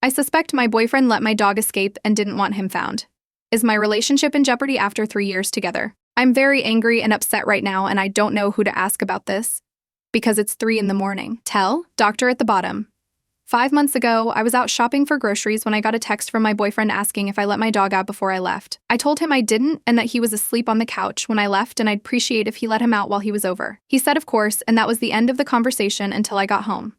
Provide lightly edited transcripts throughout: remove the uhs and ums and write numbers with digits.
I suspect my boyfriend let my dog escape and didn't want him found. Is my relationship in jeopardy after 3 years together? I'm very angry and upset right now, and I don't know who to ask about this. Because it's 3 in the morning. Tell, doctor at the bottom. 5 months ago, I was out shopping for groceries when I got a text from my boyfriend asking if I let my dog out before I left. I told him I didn't and that he was asleep on the couch when I left and I'd appreciate if he let him out while he was over. He said of course, and that was the end of the conversation until I got home.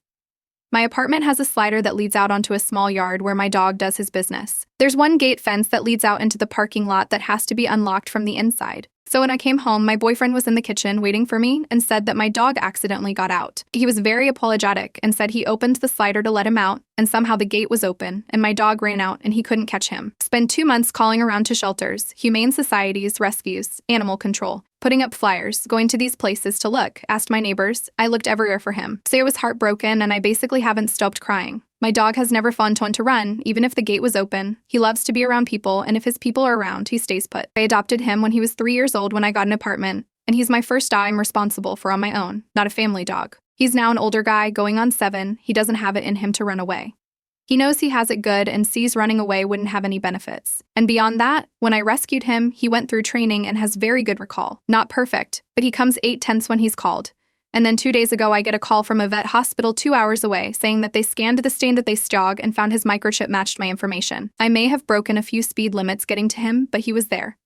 My apartment has a slider that leads out onto a small yard where my dog does his business. There's one gate fence that leads out into the parking lot that has to be unlocked from the inside. So when I came home, my boyfriend was in the kitchen waiting for me and said that my dog accidentally got out. He was very apologetic and said he opened the slider to let him out, and somehow the gate was open and my dog ran out and he couldn't catch him. Spent 2 months calling around to shelters, humane societies, rescues, animal control, putting up flyers, going to these places to look, asked my neighbors. I looked everywhere for him. So I was heartbroken and I basically haven't stopped crying. My dog has never found one to run, even if the gate was open. He loves to be around people, and if his people are around, he stays put. I adopted him when he was 3 years old when I got an apartment, and he's my first dog I'm responsible for on my own, not a family dog. He's now an older guy, going on 7. He doesn't have it in him to run away. He knows he has it good and sees running away wouldn't have any benefits. And beyond that, when I rescued him, he went through training and has very good recall. Not perfect, but he comes 8/10 when he's called. And then 2 days ago, I get a call from a vet hospital 2 hours away saying that they scanned the stain that they dog and found his microchip matched my information. I may have broken a few speed limits getting to him, but he was there.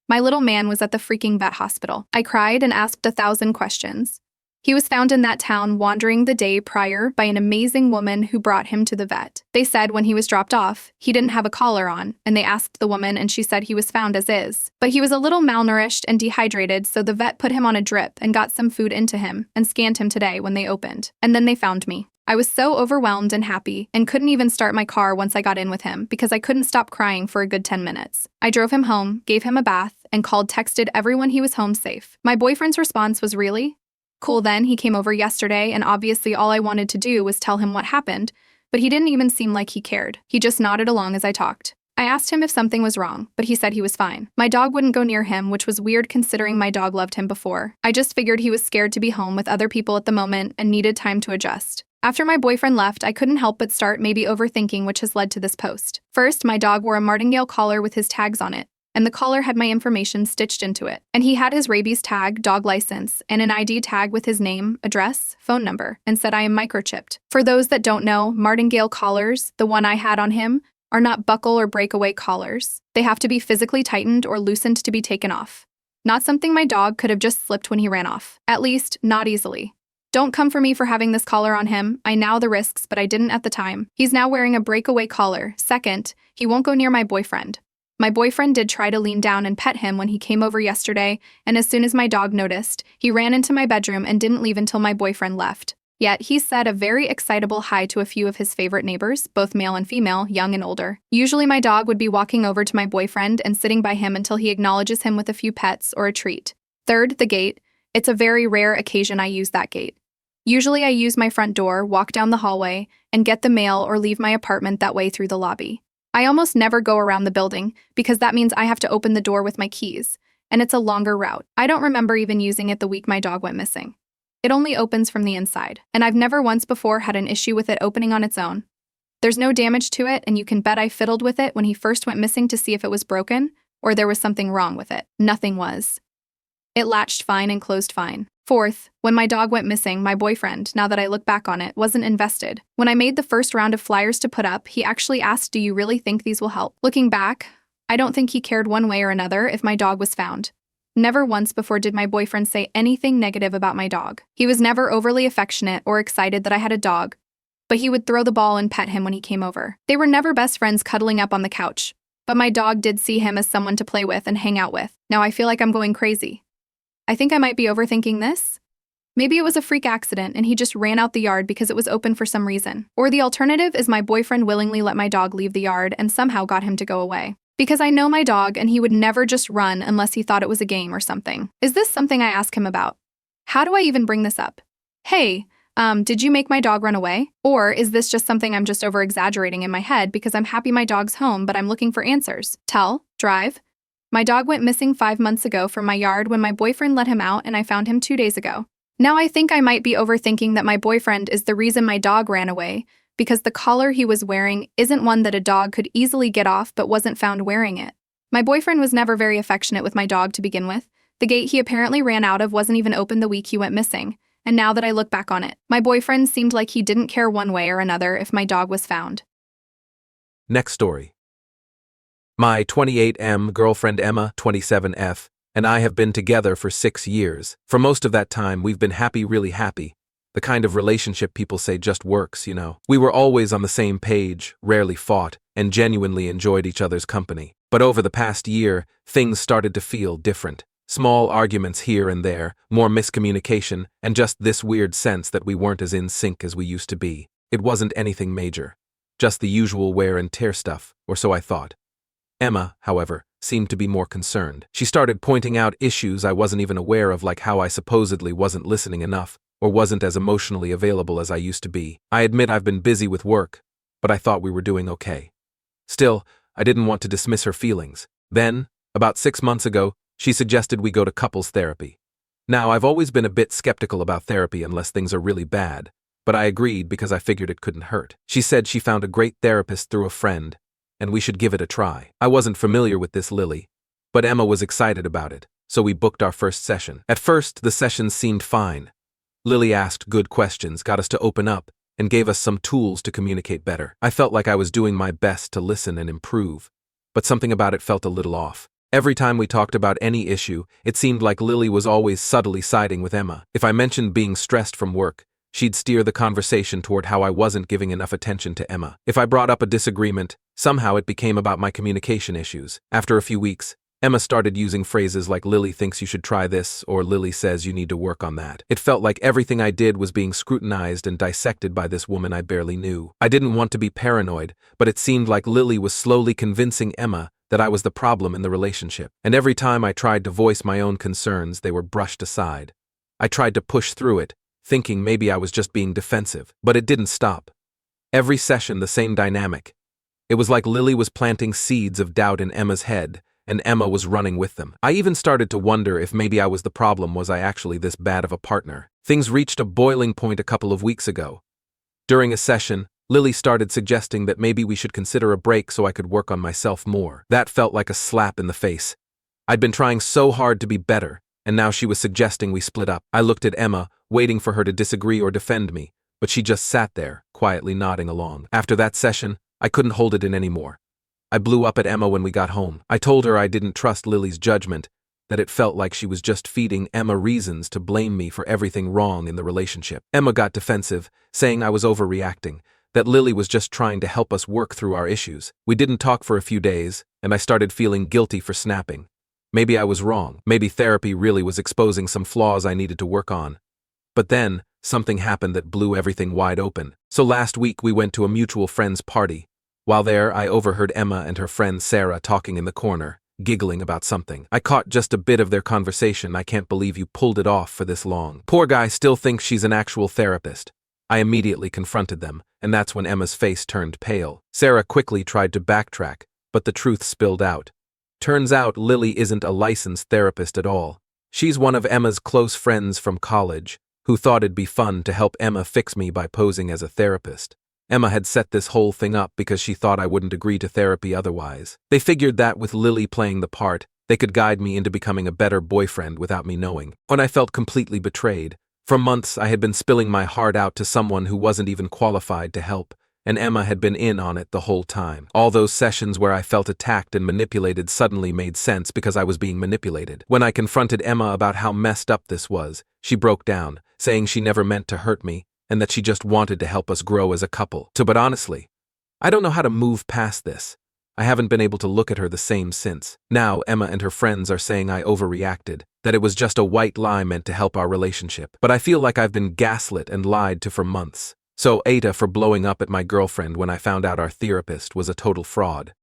My little man was at the freaking vet hospital. I cried and asked 1,000 questions. He was found in that town wandering the day prior by an amazing woman who brought him to the vet. They said when he was dropped off, he didn't have a collar on, and they asked the woman and she said he was found as is. But he was a little malnourished and dehydrated, so the vet put him on a drip and got some food into him and scanned him today when they opened. And then they found me. I was so overwhelmed and happy and couldn't even start my car once I got in with him because I couldn't stop crying for a good 10 minutes. I drove him home, gave him a bath, and texted everyone he was home safe. My boyfriend's response was really cool. Then he came over yesterday, and obviously all I wanted to do was tell him what happened, but he didn't even seem like he cared. He just nodded along as I talked. I asked him if something was wrong, but he said he was fine. My dog wouldn't go near him, which was weird considering my dog loved him before. I just figured he was scared to be home with other people at the moment and needed time to adjust. After my boyfriend left, I couldn't help but start maybe overthinking, which has led to this post. First, my dog wore a martingale collar with his tags on it, and the collar had my information stitched into it. And he had his rabies tag, dog license, and an ID tag with his name, address, phone number, and said I am microchipped. For those that don't know, martingale collars, the one I had on him, are not buckle or breakaway collars. They have to be physically tightened or loosened to be taken off. Not something my dog could have just slipped when he ran off. At least, not easily. Don't come for me for having this collar on him. I know the risks, but I didn't at the time. He's now wearing a breakaway collar. Second, he won't go near my boyfriend. My boyfriend did try to lean down and pet him when he came over yesterday, and as soon as my dog noticed, he ran into my bedroom and didn't leave until my boyfriend left. Yet, he said a very excitable hi to a few of his favorite neighbors, both male and female, young and older. Usually my dog would be walking over to my boyfriend and sitting by him until he acknowledges him with a few pets or a treat. Third, the gate. It's a very rare occasion I use that gate. Usually I use my front door, walk down the hallway, and get the mail or leave my apartment that way through the lobby. I almost never go around the building because that means I have to open the door with my keys, and it's a longer route. I don't remember even using it the week my dog went missing. It only opens from the inside, and I've never once before had an issue with it opening on its own. There's no damage to it, and you can bet I fiddled with it when he first went missing to see if it was broken or there was something wrong with it. Nothing was. It latched fine and closed fine. Fourth, when my dog went missing, my boyfriend, now that I look back on it, wasn't invested. When I made the first round of flyers to put up, he actually asked, "Do you really think these will help?" Looking back, I don't think he cared one way or another if my dog was found. Never once before did my boyfriend say anything negative about my dog. He was never overly affectionate or excited that I had a dog, but he would throw the ball and pet him when he came over. They were never best friends cuddling up on the couch, but my dog did see him as someone to play with and hang out with. Now I feel like I'm going crazy. I think I might be overthinking this. Maybe it was a freak accident and he just ran out the yard because it was open for some reason. Or the alternative is my boyfriend willingly let my dog leave the yard and somehow got him to go away. Because I know my dog and he would never just run unless he thought it was a game or something. Is this something I ask him about? How do I even bring this up? Hey, did you make my dog run away? Or is this just something I'm just over-exaggerating in my head because I'm happy my dog's home but I'm looking for answers? Tell, drive. My dog went missing 5 months ago from my yard when my boyfriend let him out and I found him 2 days ago. Now I think I might be overthinking that my boyfriend is the reason my dog ran away, because the collar he was wearing isn't one that a dog could easily get off but wasn't found wearing it. My boyfriend was never very affectionate with my dog to begin with. The gate he apparently ran out of wasn't even open the week he went missing, and now that I look back on it, my boyfriend seemed like he didn't care one way or another if my dog was found. Next story. My 28M girlfriend Emma, 27F, and I have been together for 6 years. For most of that time, we've been happy, really happy. The kind of relationship people say just works, you know. We were always on the same page, rarely fought, and genuinely enjoyed each other's company. But over the past year, things started to feel different. Small arguments here and there, more miscommunication, and just this weird sense that we weren't as in sync as we used to be. It wasn't anything major. Just the usual wear and tear stuff, or so I thought. Emma, however, seemed to be more concerned. She started pointing out issues I wasn't even aware of, like how I supposedly wasn't listening enough, or wasn't as emotionally available as I used to be. I admit I've been busy with work, but I thought we were doing okay. Still, I didn't want to dismiss her feelings. Then, about 6 months ago, she suggested we go to couples therapy. Now, I've always been a bit skeptical about therapy unless things are really bad, but I agreed because I figured it couldn't hurt. She said she found a great therapist through a friend, and we should give it a try. I wasn't familiar with this Lily, but Emma was excited about it, so we booked our first session. At first, the sessions seemed fine. Lily asked good questions, got us to open up, and gave us some tools to communicate better. I felt like I was doing my best to listen and improve, but something about it felt a little off. Every time we talked about any issue, it seemed like Lily was always subtly siding with Emma. If I mentioned being stressed from work, she'd steer the conversation toward how I wasn't giving enough attention to Emma. If I brought up a disagreement, somehow it became about my communication issues. After a few weeks, Emma started using phrases like Lily thinks you should try this, or Lily says you need to work on that. It felt like everything I did was being scrutinized and dissected by this woman I barely knew. I didn't want to be paranoid, but it seemed like Lily was slowly convincing Emma that I was the problem in the relationship. And every time I tried to voice my own concerns, they were brushed aside. I tried to push through it, thinking maybe I was just being defensive, but it didn't stop. Every session, the same dynamic. It was like Lily was planting seeds of doubt in Emma's head, and Emma was running with them. I even started to wonder if maybe I was the problem. Was I actually this bad of a partner? Things reached a boiling point a couple of weeks ago. During a session, Lily started suggesting that maybe we should consider a break so I could work on myself more. That felt like a slap in the face. I'd been trying so hard to be better, and now she was suggesting we split up. I looked at Emma, waiting for her to disagree or defend me, but she just sat there, quietly nodding along. After that session, I couldn't hold it in anymore. I blew up at Emma when we got home. I told her I didn't trust Lily's judgment, that it felt like she was just feeding Emma reasons to blame me for everything wrong in the relationship. Emma got defensive, saying I was overreacting, that Lily was just trying to help us work through our issues. We didn't talk for a few days, and I started feeling guilty for snapping. Maybe I was wrong. Maybe therapy really was exposing some flaws I needed to work on. But then, something happened that blew everything wide open. So last week we went to a mutual friend's party. While there, I overheard Emma and her friend Sarah talking in the corner, giggling about something. I caught just a bit of their conversation. I can't believe you pulled it off for this long. Poor guy still thinks she's an actual therapist. I immediately confronted them, and that's when Emma's face turned pale. Sarah quickly tried to backtrack, but the truth spilled out. Turns out Lily isn't a licensed therapist at all. She's one of Emma's close friends from college, who thought it'd be fun to help Emma fix me by posing as a therapist. Emma had set this whole thing up because she thought I wouldn't agree to therapy otherwise. They figured that with Lily playing the part, they could guide me into becoming a better boyfriend without me knowing. When I felt completely betrayed. For months, I had been spilling my heart out to someone who wasn't even qualified to help, and Emma had been in on it the whole time. All those sessions where I felt attacked and manipulated suddenly made sense because I was being manipulated. When I confronted Emma about how messed up this was, she broke down, saying she never meant to hurt me, and that she just wanted to help us grow as a couple. But honestly, I don't know how to move past this. I haven't been able to look at her the same since. Now, Emma and her friends are saying I overreacted, that it was just a white lie meant to help our relationship. But I feel like I've been gaslit and lied to for months. So Ada for blowing up at my girlfriend when I found out our therapist was a total fraud.